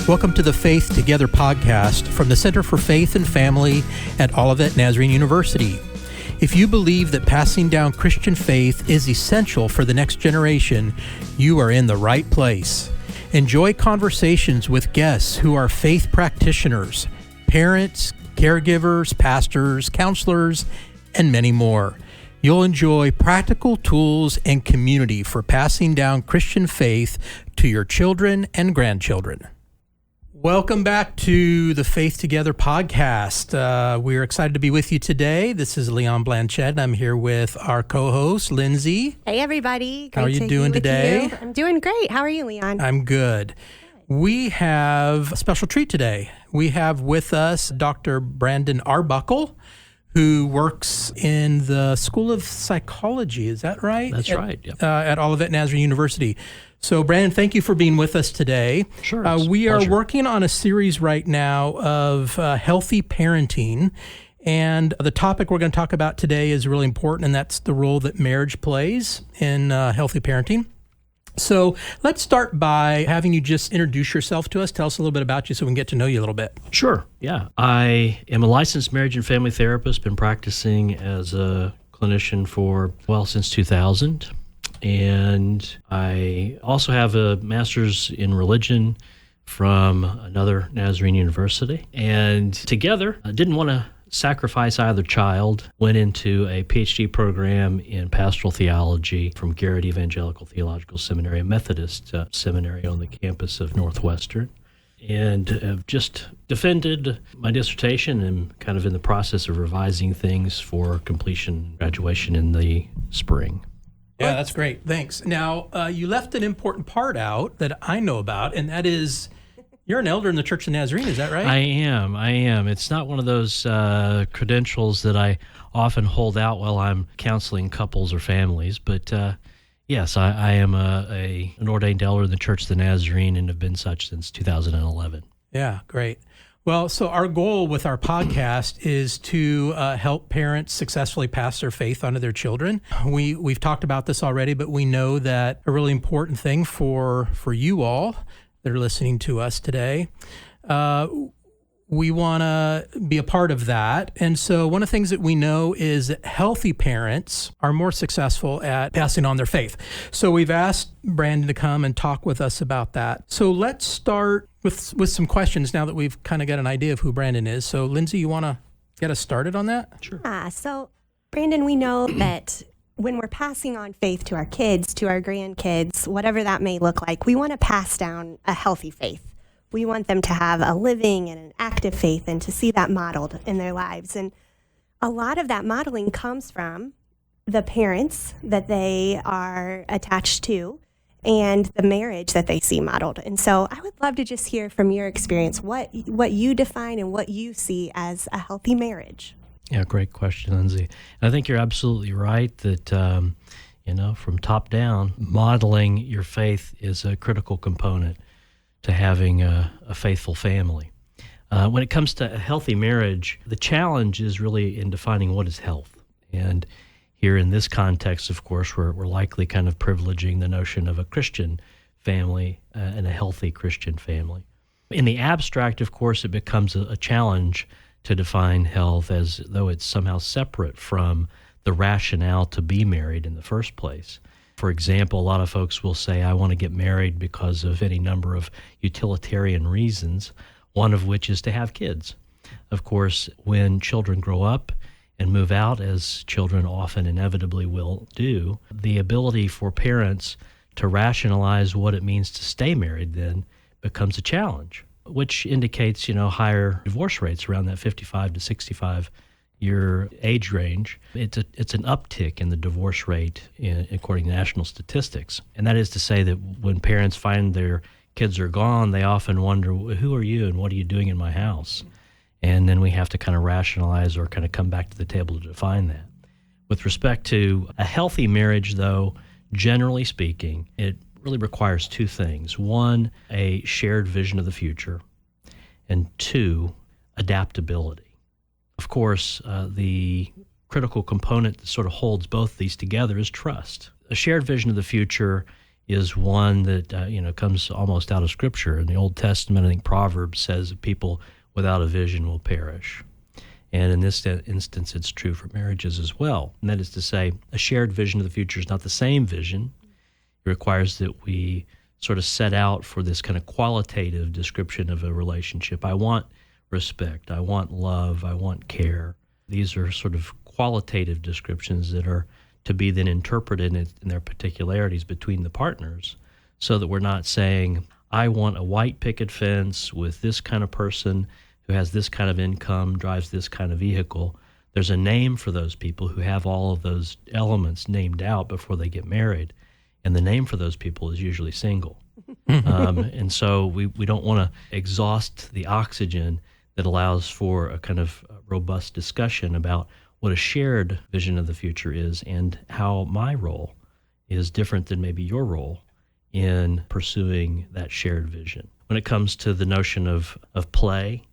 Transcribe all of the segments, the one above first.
Welcome to the Faith Together podcast from the Center for Faith and Family at Olivet Nazarene University. If you believe that passing down Christian faith is essential for the next generation, you are in the right place. Enjoy conversations with guests who are faith practitioners, parents, caregivers, pastors, counselors, and many more. You'll enjoy practical tools and community for passing down Christian faith to your children and grandchildren. Welcome back to the Faith Together podcast. We're excited to be with you today. This is Leon Blanchett, and I'm here with our co-host, Lindsay. Hey, everybody. How are you doing today? I'm doing great. How are you, Leon? I'm good. We have a special treat today. We have with us Dr. Brandon Arbuckle, who works in the School of Psychology. Is that right? That's right. Yep. At Olivet Nazarene University. So, Brandon, thank you for being with us today. Sure. We are working on a series right now of healthy parenting. And the topic we're going to talk about today is really important, and that's the role that marriage plays in healthy parenting. So let's start by having you just introduce yourself to us. Tell us a little bit about you so we can get to know you a little bit. Sure. Yeah. I am a licensed marriage and family therapist, been practicing as a clinician since 2000. And I also have a master's in religion from another Nazarene university. And together, I didn't want to sacrifice either child, went into a PhD program in pastoral theology from Garrett Evangelical Theological Seminary, a Methodist seminary on the campus of Northwestern, and have just defended my dissertation and kind of in the process of revising things for completion, graduation in the spring. Yeah, that's great. Thanks. Now, you left an important part out that I know about, and that is you're an elder in the Church of Nazarene. Is that right? I am. It's not one of those credentials that I often hold out while I'm counseling couples or families, but yes, I am an ordained elder in the Church of the Nazarene and have been such since 2011. Yeah, great. Well, so our goal with our podcast is to help parents successfully pass their faith onto their children. We've talked about this already, but we know that a really important thing for you all that are listening to us today, we want to be a part of that. And so one of the things that we know is that healthy parents are more successful at passing on their faith. So we've asked Brandon to come and talk with us about that. So let's start with some questions now that we've kind of got an idea of who Brandon is. So Lindsay, you want to get us started on that? Sure. So Brandon, we know that when we're passing on faith to our kids, to our grandkids, whatever that may look like, we want to pass down a healthy faith. We want them to have a living and an active faith and to see that modeled in their lives. And a lot of that modeling comes from the parents that they are attached to and the marriage that they see modeled. And so I would love to just hear from your experience what you define and what you see as a healthy marriage. Yeah, great question, Lindsay. And I think you're absolutely right that, from top down, modeling your faith is a critical component to having a faithful family. When it comes to a healthy marriage, the challenge is really in defining what is health. And here in this context, of course, we're likely kind of privileging the notion of a Christian family and a healthy Christian family. In the abstract, of course, it becomes a challenge to define health as though it's somehow separate from the rationale to be married in the first place. For example, a lot of folks will say, I want to get married because of any number of utilitarian reasons, one of which is to have kids. Of course, when children grow up and move out, as children often inevitably will do, the ability for parents to rationalize what it means to stay married then becomes a challenge, which indicates, higher divorce rates around that 55 to 65 year age range. It's an uptick in the divorce rate according to national statistics. And that is to say that when parents find their kids are gone, they often wonder, who are you and what are you doing in my house? And then we have to kind of rationalize or kind of come back to the table to define that. With respect to a healthy marriage, though, generally speaking, it really requires two things. One, a shared vision of the future, and two, adaptability. Of course, the critical component that sort of holds both these together is trust. A shared vision of the future is one that comes almost out of Scripture. In the Old Testament, I think Proverbs says that people without a vision will perish. And in this instance, it's true for marriages as well. And that is to say, a shared vision of the future is not the same vision. It requires that we sort of set out for this kind of qualitative description of a relationship. I want respect. I want love. I want care. These are sort of qualitative descriptions that are to be then interpreted in their particularities between the partners, so that we're not saying, I want a white picket fence with this kind of person who has this kind of income, drives this kind of vehicle. There's a name for those people who have all of those elements named out before they get married, and the name for those people is usually single. And so we don't want to exhaust the oxygen that allows for a kind of robust discussion about what a shared vision of the future is and how my role is different than maybe your role in pursuing that shared vision. When it comes to the notion of play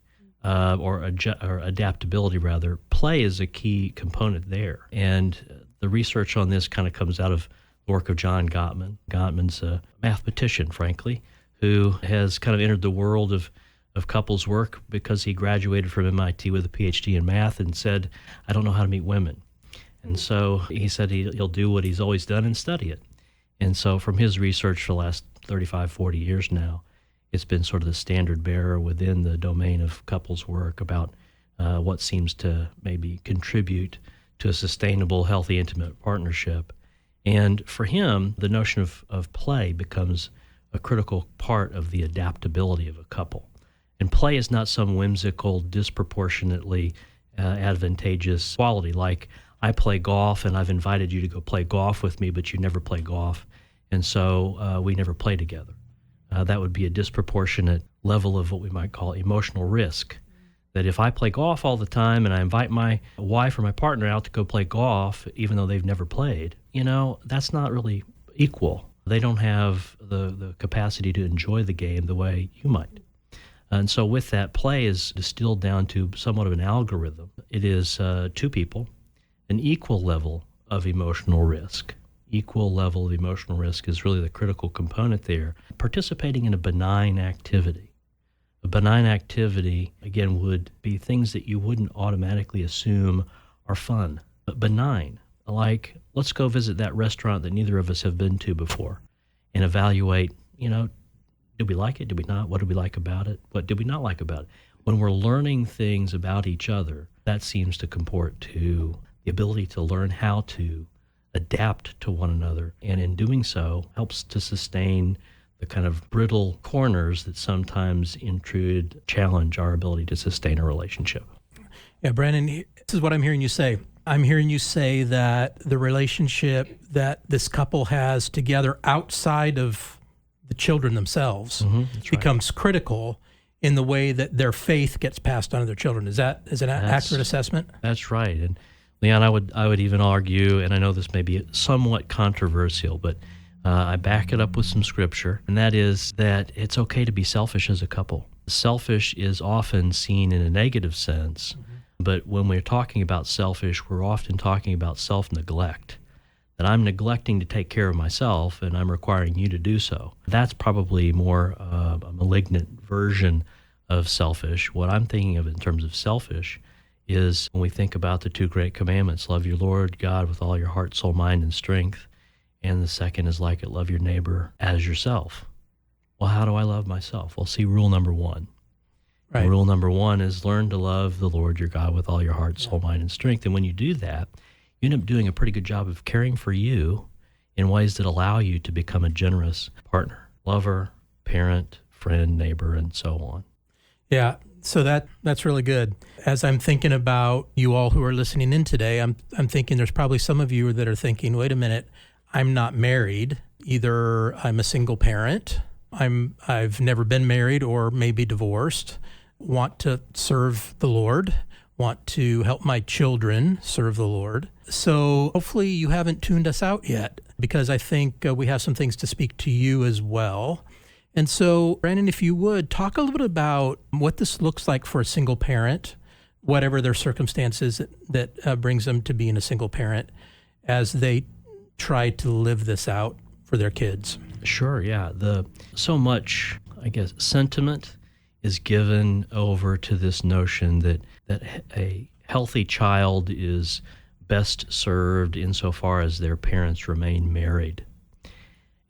or adaptability, rather, play is a key component there. And the research on this kind of comes out of the work of John Gottman. Gottman's a mathematician, frankly, who has kind of entered the world of couples work because he graduated from MIT with a PhD in math and said, I don't know how to meet women. And so he said he'll do what he's always done and study it. And so from his research for the last 35, 40 years now, it's been sort of the standard bearer within the domain of couples work about what seems to maybe contribute to a sustainable, healthy, intimate partnership. And for him, the notion of play becomes a critical part of the adaptability of a couple. And play is not some whimsical, disproportionately advantageous quality, like I play golf and I've invited you to go play golf with me, but you never play golf, and so we never play together. That would be a disproportionate level of what we might call emotional risk. That if I play golf all the time and I invite my wife or my partner out to go play golf, even though they've never played, that's not really equal. They don't have the capacity to enjoy the game the way you might. And so with that, play is distilled down to somewhat of an algorithm. It is two people, an equal level of emotional risk. Equal level of emotional risk is really the critical component there. Participating in a benign activity. A benign activity, again, would be things that you wouldn't automatically assume are fun, but benign. Like, let's go visit that restaurant that neither of us have been to before and evaluate, did we like it? Did we not? What did we like about it? What did we not like about it? When we're learning things about each other, that seems to comport to the ability to learn how to adapt to one another, and in doing so, helps to sustain the kind of brittle corners that sometimes challenge our ability to sustain a relationship. Yeah, Brandon, this is what I'm hearing you say. I'm hearing you say that the relationship that this couple has together outside of the children themselves becomes critical in the way that their faith gets passed on to their children. Is an accurate assessment? That's right. And Leon, I would even argue, and I know this may be somewhat controversial, but I back it up with some scripture, and that is that it's okay to be selfish as a couple. Selfish is often seen in a negative sense, but when we're talking about selfish, we're often talking about self-neglect. That I'm neglecting to take care of myself and I'm requiring you to do so. That's probably more a malignant version of selfish. What I'm thinking of in terms of selfish is when we think about the two great commandments, love your Lord God with all your heart, soul, mind, and strength. And the second is like it, love your neighbor as yourself. Well, how do I love myself? Well, see, rule number one. Right. Rule number one is learn to love the Lord your God with all your heart, soul, mind, and strength. And when you do that, you end up doing a pretty good job of caring for you in ways that allow you to become a generous partner, lover, parent, friend, neighbor, and so on. Yeah, so that's really good. As I'm thinking about you all who are listening in today, I'm thinking there's probably some of you that are thinking, wait a minute, I'm not married. Either I'm a single parent, I've never been married or maybe divorced, want to serve the Lord, want to help my children serve the Lord. So hopefully you haven't tuned us out yet, because I think we have some things to speak to you as well. And so, Brandon, if you would, talk a little bit about what this looks like for a single parent, whatever their circumstances that brings them to being a single parent, as they try to live this out for their kids. Sure, yeah. So much, I guess, sentiment is given over to this notion that a healthy child is best served insofar as their parents remain married.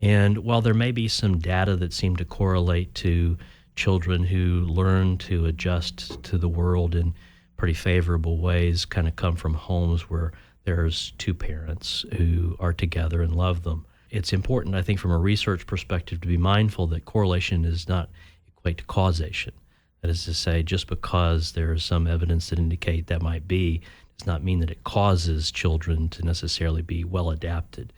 And while there may be some data that seem to correlate to children who learn to adjust to the world in pretty favorable ways, kind of come from homes where there's two parents who are together and love them, it's important, I think, from a research perspective to be mindful that correlation does not equate to causation. That is to say, just because there is some evidence that indicate that might be, does not mean that it causes children to necessarily be well adapted.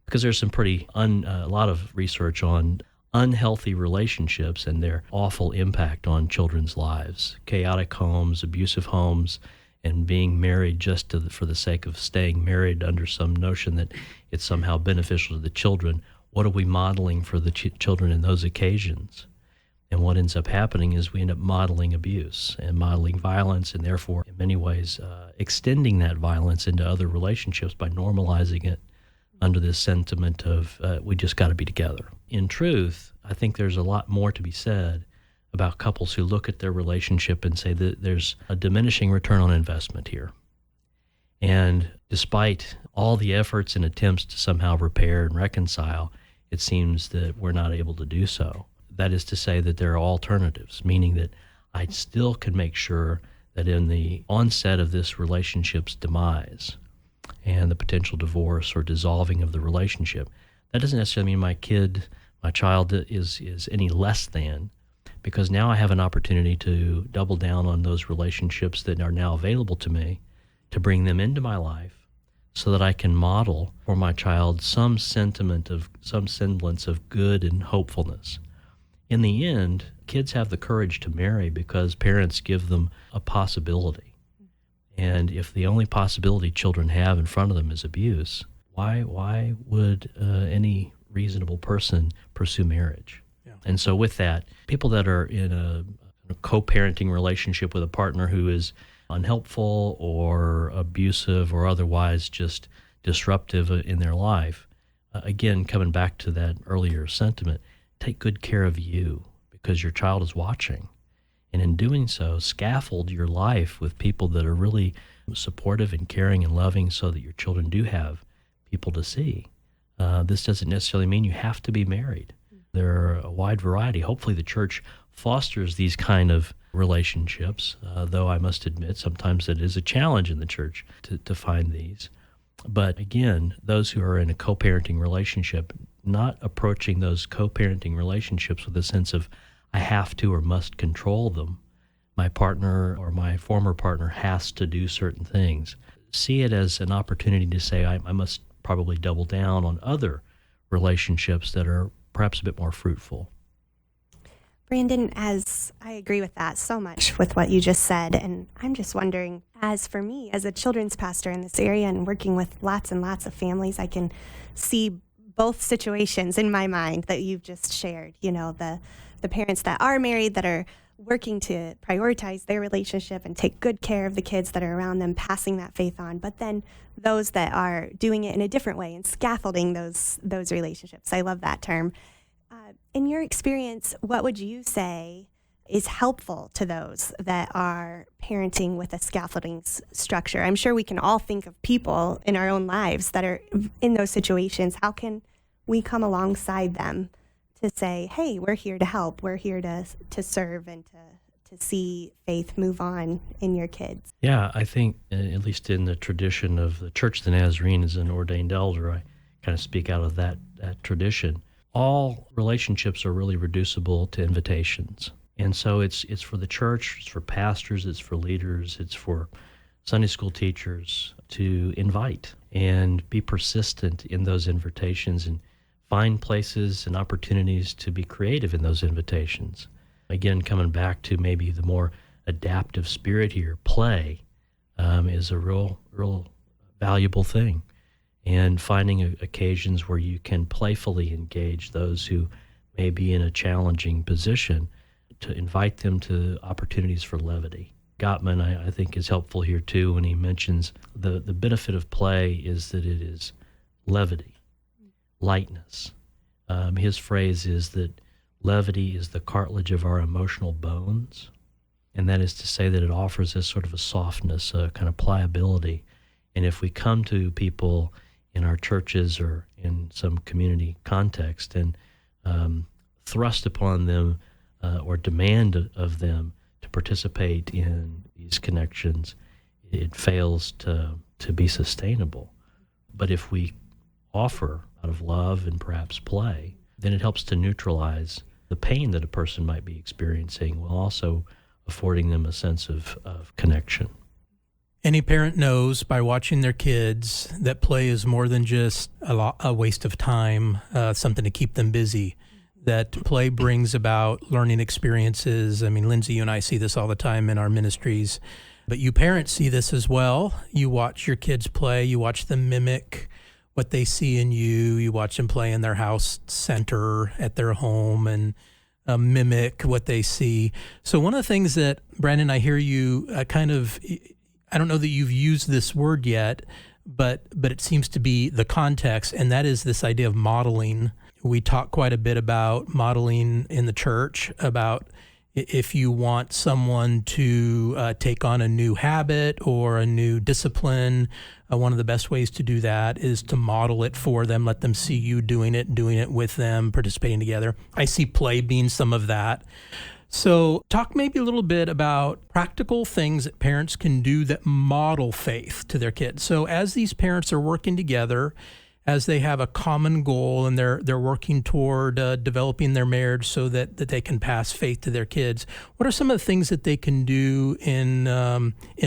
Because there's some a lot of research on unhealthy relationships and their awful impact on children's lives. Chaotic homes, abusive homes, and being married just for the sake of staying married under some notion that it's somehow beneficial to the children. What are we modeling for the children in those occasions? And what ends up happening is we end up modeling abuse and modeling violence, and therefore, in many ways, extending that violence into other relationships by normalizing it under this sentiment of we just got to be together. In truth, I think there's a lot more to be said about couples who look at their relationship and say that there's a diminishing return on investment here. And despite all the efforts and attempts to somehow repair and reconcile, it seems that we're not able to do so. That is to say that there are alternatives, meaning that I still can make sure that in the onset of this relationship's demise and the potential divorce or dissolving of the relationship, that doesn't necessarily mean my child is any less than, because now I have an opportunity to double down on those relationships that are now available to me, to bring them into my life so that I can model for my child some semblance of good and hopefulness. In the end, kids have the courage to marry because parents give them a possibility. And if the only possibility children have in front of them is abuse, why would any reasonable person pursue marriage? Yeah. And so with that, people that are in a co-parenting relationship with a partner who is unhelpful or abusive or otherwise just disruptive in their life, again, coming back to that earlier sentiment, take good care of you because your child is watching. And in doing so, scaffold your life with people that are really supportive and caring and loving so that your children do have people to see. This doesn't necessarily mean you have to be married. There are a wide variety. Hopefully the church fosters these kind of relationships, though I must admit sometimes it is a challenge in the church to find these. But again, those who are in a co-parenting relationship, not approaching those co-parenting relationships with a sense of I have to or must control them. My partner or my former partner has to do certain things. See it as an opportunity to say I must probably double down on other relationships that are perhaps a bit more fruitful. Brandon, as I agree with that so much with what you just said, and I'm just wondering, as for me, as a children's pastor in this area and working with lots and lots of families, I can see both situations in my mind that you've just shared. You know, the parents that are married that are working to prioritize their relationship and take good care of the kids that are around them, passing that faith on, but then those that are doing it in a different way and scaffolding those relationships. I love that term. In your experience, what would you say is helpful to those that are parenting with a scaffolding structure? I'm sure we can all think of people in our own lives that are in those situations. How can we come alongside them to say, hey, we're here to help, we're here to serve and to see faith move on in your kids? Yeah, I think, at least in the tradition of the Church of the Nazarene as an ordained elder, I kind of speak out of that tradition. All relationships are really reducible to invitations. And so it's for the church, it's for pastors, it's for leaders, it's for Sunday school teachers to invite and be persistent in those invitations and find places and opportunities to be creative in those invitations. Again, coming back to maybe the more adaptive spirit here, play is a real valuable thing. And finding occasions where you can playfully engage those who may be in a challenging position, to invite them to opportunities for levity. Gottman, I think, is helpful here too when he mentions the benefit of play is that it is levity, lightness. His phrase is that levity is the cartilage of our emotional bones, and that is to say that it offers us sort of a softness, a kind of pliability. And if we come to people in our churches or in some community context and thrust upon them or demand of them to participate in these connections, it fails to be sustainable. But if we offer out of love and perhaps play, then it helps to neutralize the pain that a person might be experiencing while also affording them a sense of connection. Any parent knows by watching their kids that play is more than just a waste of time, something to keep them busy, that play brings about learning experiences. I mean, Lindsey, you and I see this all the time in our ministries, but you parents see this as well. You watch your kids play, you watch them mimic what they see in you, you watch them play in their house center at their home and mimic what they see. So one of the things that, Brandon, I hear you I don't know that you've used this word yet, but it seems to be the context, and that is this idea of modeling. We talk quite a bit about modeling in the church, about if you want someone to take on a new habit or a new discipline, one of the best ways to do that is to model it for them, let them see you doing it with them, participating together. I see play being some of that. So talk maybe a little bit about practical things that parents can do that model faith to their kids. So as these parents are working together, as they have a common goal and they're working toward developing their marriage so that they can pass faith to their kids, what are some of the things that they can do in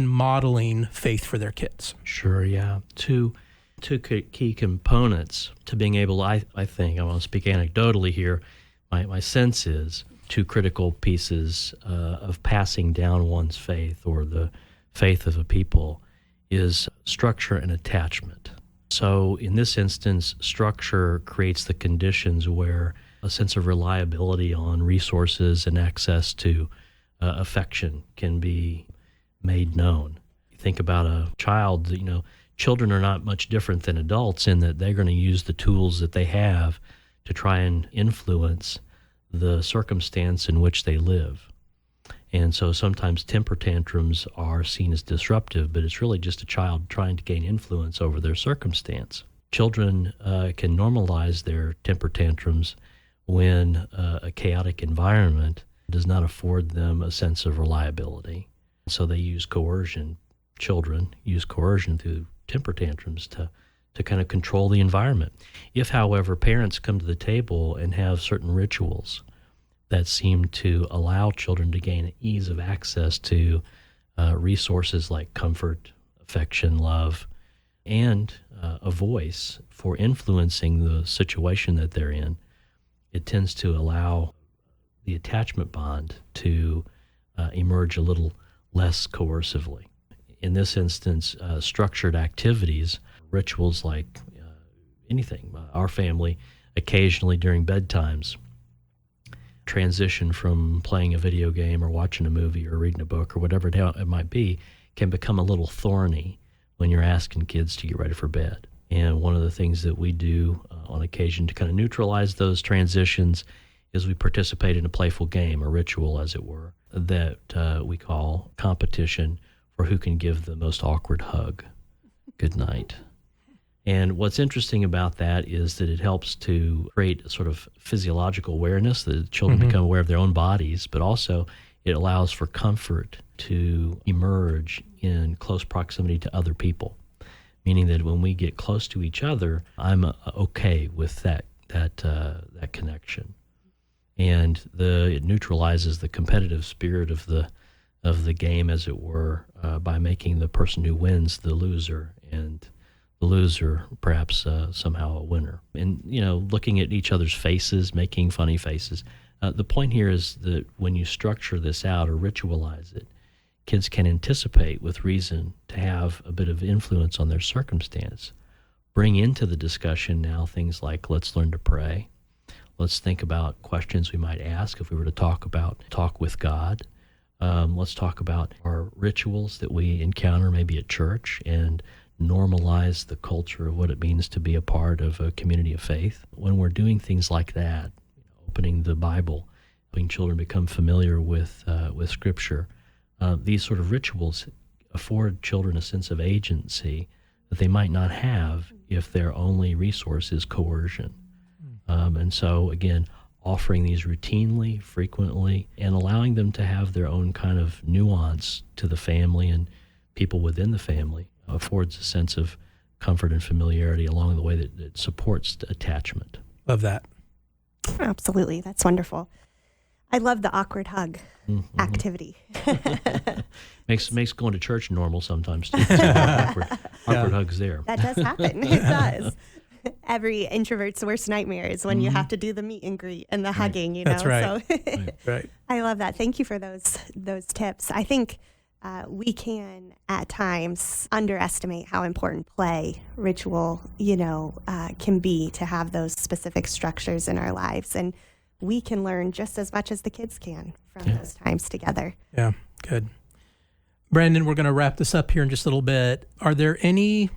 modeling faith for their kids? Sure, yeah. Two key components to being able, I think, I want to speak anecdotally here, my sense is two critical pieces of passing down one's faith or the faith of a people is structure and attachment. So in this instance, structure creates the conditions where a sense of reliability on resources and access to affection can be made known. You think about a child, children are not much different than adults in that they're going to use the tools that they have to try and influence the circumstance in which they live. And so sometimes temper tantrums are seen as disruptive, but it's really just a child trying to gain influence over their circumstance. Children can normalize their temper tantrums when a chaotic environment does not afford them a sense of reliability. So they use coercion. Children use coercion through temper tantrums to kind of control the environment. If, however, parents come to the table and have certain rituals that seem to allow children to gain ease of access to resources like comfort, affection, love, and a voice for influencing the situation that they're in, it tends to allow the attachment bond to emerge a little less coercively. In this instance, structured activities, rituals like anything. Our family, occasionally during bedtimes, transition from playing a video game or watching a movie or reading a book or whatever it might be can become a little thorny when you're asking kids to get ready for bed. And one of the things that we do on occasion to kind of neutralize those transitions is we participate in a playful game, a ritual as it were, that we call competition for who can give the most awkward hug. Good night. And what's interesting about that is that it helps to create a sort of physiological awareness, that children become aware of their own bodies, but also it allows for comfort to emerge in close proximity to other people, meaning that when we get close to each other, I'm okay with that connection. And it neutralizes the competitive spirit of the game, as it were, by making the person who wins the loser, and the loser perhaps somehow a winner. And, looking at each other's faces, making funny faces. The point here is that when you structure this out or ritualize it, kids can anticipate with reason to have a bit of influence on their circumstance. Bring into the discussion now things like, let's learn to pray. Let's think about questions we might ask if we were to talk with God. Let's talk about our rituals that we encounter maybe at church and normalize the culture of what it means to be a part of a community of faith. When we're doing things like that, opening the Bible, helping children become familiar with Scripture, these sort of rituals afford children a sense of agency that they might not have if their only resource is coercion. And so, again, offering these routinely, frequently, and allowing them to have their own kind of nuance to the family and people within the family affords a sense of comfort and familiarity along the way that it supports attachment. Love that. Absolutely. That's wonderful. I love the awkward hug activity. Makes going to church normal sometimes, too. awkward hugs there. That does happen. It does. Every introvert's worst nightmare is when you have to do the meet and greet and the hugging, you know. That's right. So right. I love that. Thank you for those tips. I think we can at times underestimate how important play, ritual, can be to have those specific structures in our lives. And we can learn just as much as the kids can from those times together. Yeah, good. Brandon, we're going to wrap this up here in just a little bit. Are there any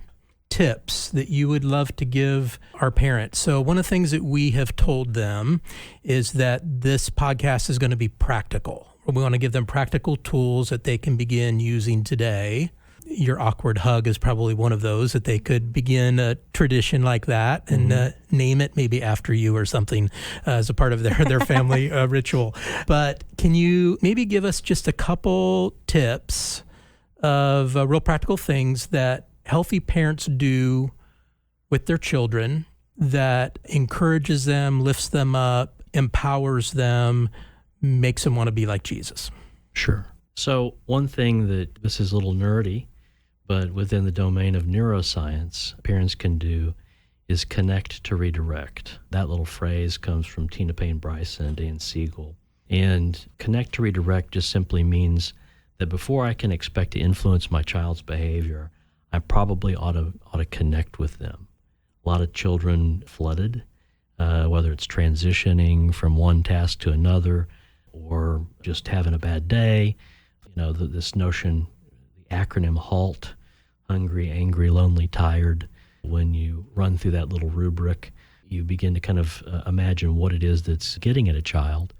tips that you would love to give our parents? So one of the things that we have told them is that this podcast is going to be practical. We want to give them practical tools that they can begin using today. Your awkward hug is probably one of those that they could begin a tradition like that and name it maybe after you or something as a part of their family ritual. But can you maybe give us just a couple tips of real practical things that healthy parents do with their children that encourages them, lifts them up, empowers them, makes them want to be like Jesus? Sure. So one thing that, this is a little nerdy, but within the domain of neuroscience, parents can do is connect to redirect. That little phrase comes from Tina Payne Bryson and Dan Siegel. And connect to redirect just simply means that before I can expect to influence my child's behavior, I probably ought to connect with them. A lot of children flooded, whether it's transitioning from one task to another or just having a bad day. This notion, the acronym HALT, hungry, angry, lonely, tired. When you run through that little rubric, you begin to kind of imagine what it is that's getting at a child.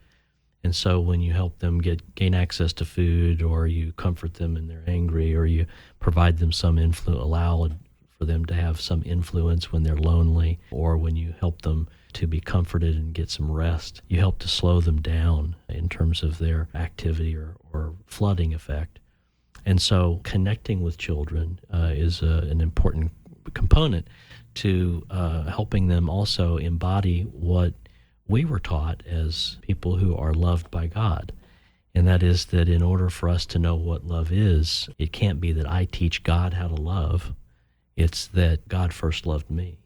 And so when you help them gain access to food, or you comfort them when they're angry, or you provide them some influence, allow for them to have some influence when they're lonely, or when you help them to be comforted and get some rest, you help to slow them down in terms of their activity or flooding effect. And so connecting with children is an important component to helping them also embody what we were taught as people who are loved by God. And that is that in order for us to know what love is, it can't be that I teach God how to love. It's that God first loved me.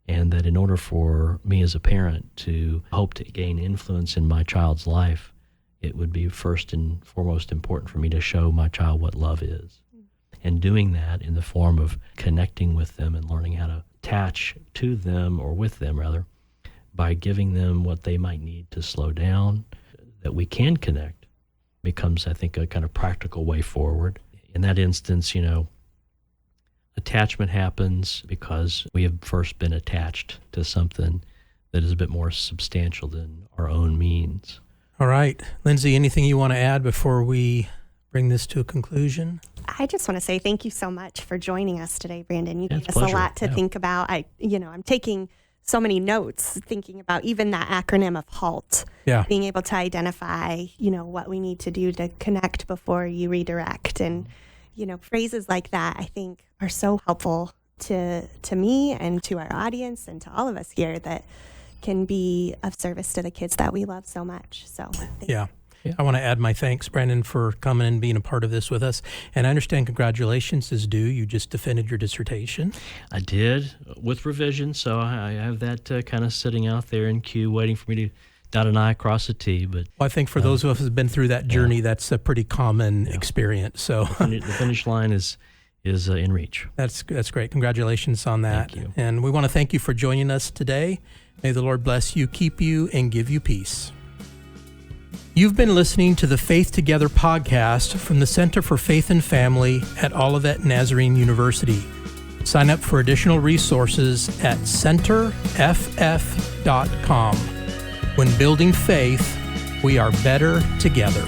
And that in order for me as a parent to hope to gain influence in my child's life, it would be first and foremost important for me to show my child what love is. And doing that in the form of connecting with them and learning how to attach to them, or with them rather, by giving them what they might need to slow down, that we can connect, becomes, I think, a kind of practical way forward. In that instance, attachment happens because we have first been attached to something that is a bit more substantial than our own means. All right. Lindsey, anything you want to add before we bring this to a conclusion? I just want to say thank you so much for joining us today, Brandon. You gave us a a lot to think about. I'm taking so many notes, thinking about even that acronym of HALT, being able to identify, what we need to do to connect before you redirect. And, phrases like that, I think, are so helpful to me and to our audience and to all of us here, that can be of service to the kids that we love so much. So, thank you. I want to add my thanks, Brandon, for coming and being a part of this with us. And I understand congratulations is due. You just defended your dissertation. I did, with revision. So I have that kind of sitting out there in queue, waiting for me to dot an I, cross a T. But I think for those of us who've been through that journey, that's a pretty common experience. So the finish line is in reach. That's great. Congratulations on that. Thank you. And we want to thank you for joining us today. May the Lord bless you, keep you, and give you peace. You've been listening to the Faith Together podcast from the Center for Faith and Family at Olivet Nazarene University. Sign up for additional resources at centerff.com. When building faith, we are better together.